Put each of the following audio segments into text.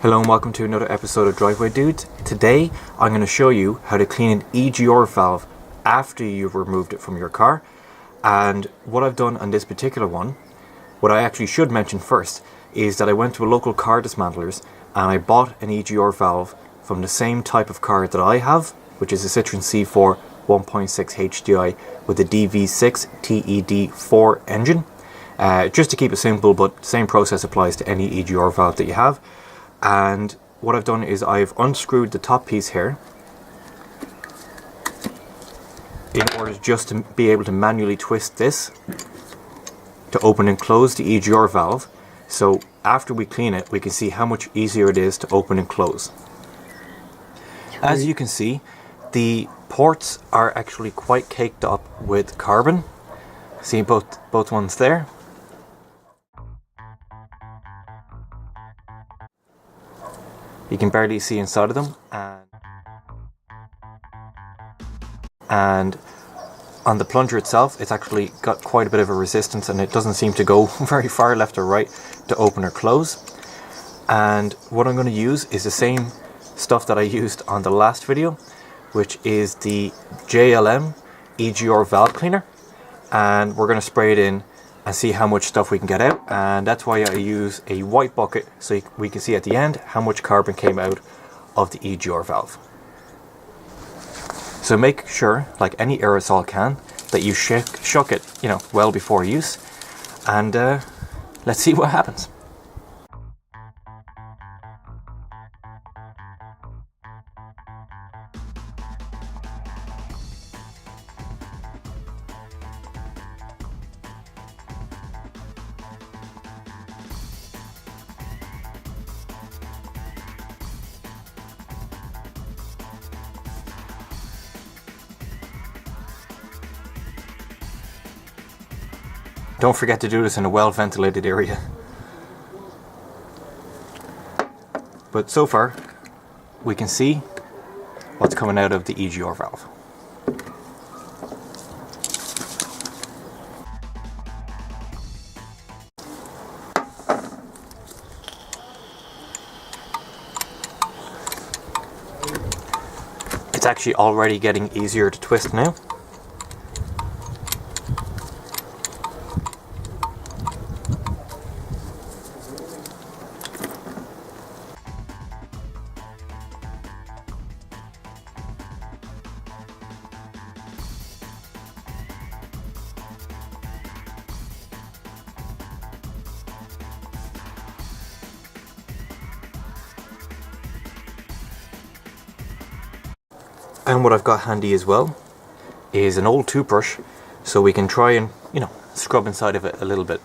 Hello and welcome to another episode of Driveway Dudes. Today I'm going to show you how to clean an EGR valve after you've removed it from your car. And what I've done on this particular one, what I actually should mention first, is that I went to a local car dismantlers and I bought an EGR valve from the same type of car that I have, which is a Citroen C4 1.6 HDI with a DV6 TED4 engine. Just to keep it simple, but same process applies to any EGR valve that you have. And what I've done is I've unscrewed the top piece here in order just to be able to manually twist this to open and close the EGR valve. So after we clean it, we can see how much easier it is to open and close. As you can see, the ports are actually quite caked up with carbon. See both ones there. You can barely see inside of them, and on the plunger itself, it's actually got quite a bit of a resistance and it doesn't seem to go very far left or right to open or close. And what I'm going to use is the same stuff that I used on the last video, which is the JLM EGR valve cleaner, and we're going to spray it in and see how much stuff we can get out. And that's why I use a white bucket, so we can see at the end how much carbon came out of the EGR valve. So make sure, like any aerosol can, that you shook it, well before use, and let's see what happens. Don't forget to do this in a well-ventilated area. But so far, we can see what's coming out of the EGR valve. It's actually already getting easier to twist now. And what I've got handy as well is an old toothbrush, so we can try and, scrub inside of it a little bit.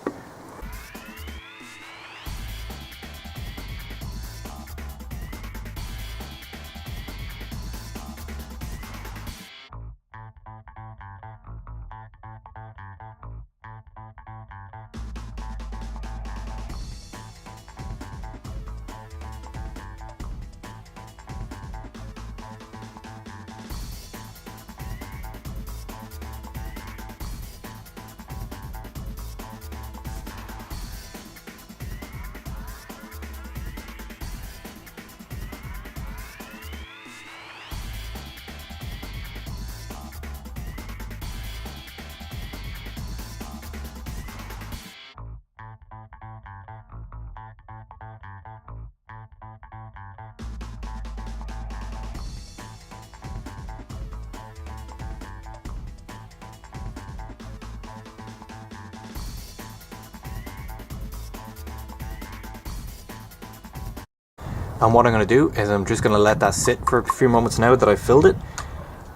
And what I'm going to do is I'm just going to let that sit for a few moments now that I've filled it.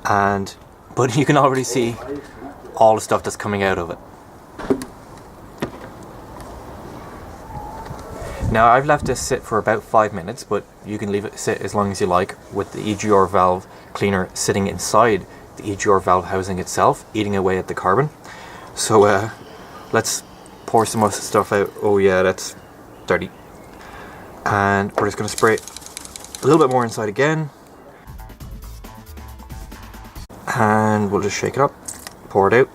But you can already see all the stuff that's coming out of it. Now I've left this sit for about 5 minutes, but you can leave it sit as long as you like, with the EGR valve cleaner sitting inside the EGR valve housing itself, eating away at the carbon. So let's pour some of the stuff out. Oh yeah, that's dirty. And we're just going to spray a little bit more inside again. And we'll just shake it up, pour it out.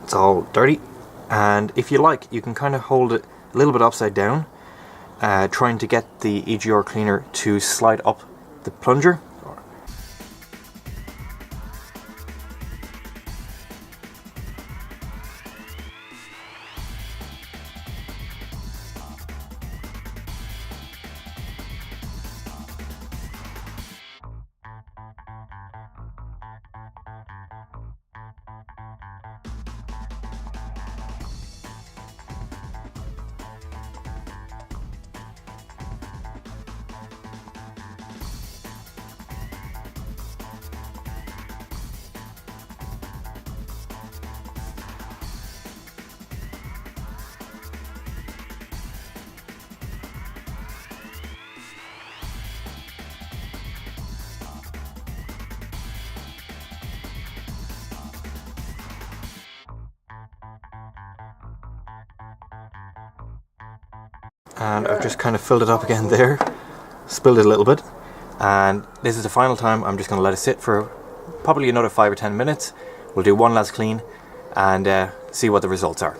It's all dirty. And if you like, you can kind of hold it a little bit upside down trying to get the EGR cleaner to slide up the plunger. And I've just kind of filled it up again there, spilled it a little bit, and this is the final time. I'm just going to let it sit for probably another 5 or 10 minutes. We'll do one last clean and see what the results are.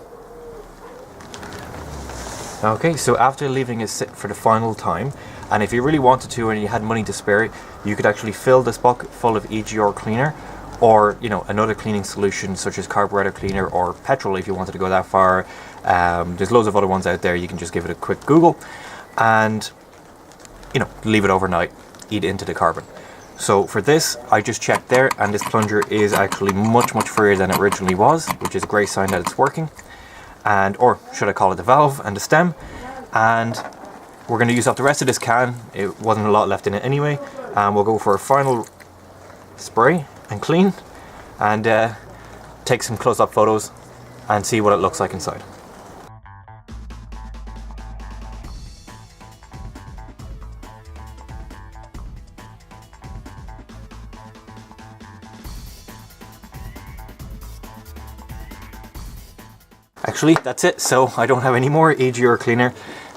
Okay, so after leaving it sit for the final time, and if you really wanted to and you had money to spare, you could actually fill this bucket full of EGR cleaner, or another cleaning solution such as carburetor cleaner or petrol if you wanted to go that far. There's loads of other ones out there. You can just give it a quick Google and leave it overnight, eat into the carbon. So for this, I just checked there, and this plunger is actually much freer than it originally was, which is a great sign that it's working. Or should I call it the valve and the stem. And we're going to use up the rest of this can. It wasn't a lot left in it anyway, and we'll go for a final spray and clean and take some close-up photos and see what it looks like inside. Actually, that's it. So I don't have any more EGR cleaner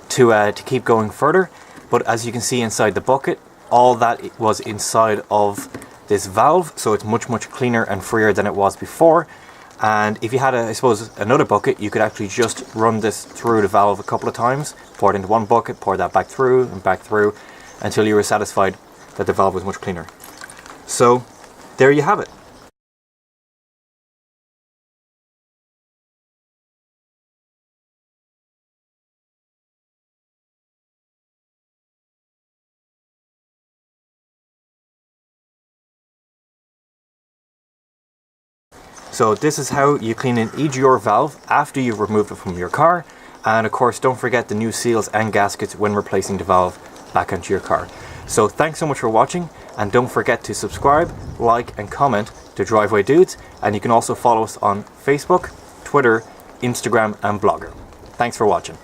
to keep going further, but as you can see inside the bucket, all that was inside of this valve, so it's much cleaner and freer than it was before. And if you had I suppose another bucket, you could actually just run this through the valve a couple of times, pour it into one bucket, pour that back through and back through until you were satisfied that the valve was much cleaner. So there you have it. So this is how you clean an EGR valve after you've removed it from your car. And of course, don't forget the new seals and gaskets when replacing the valve back onto your car. So thanks so much for watching, and don't forget to subscribe, like and comment to Driveway Dudes. And you can also follow us on Facebook, Twitter, Instagram and Blogger. Thanks for watching.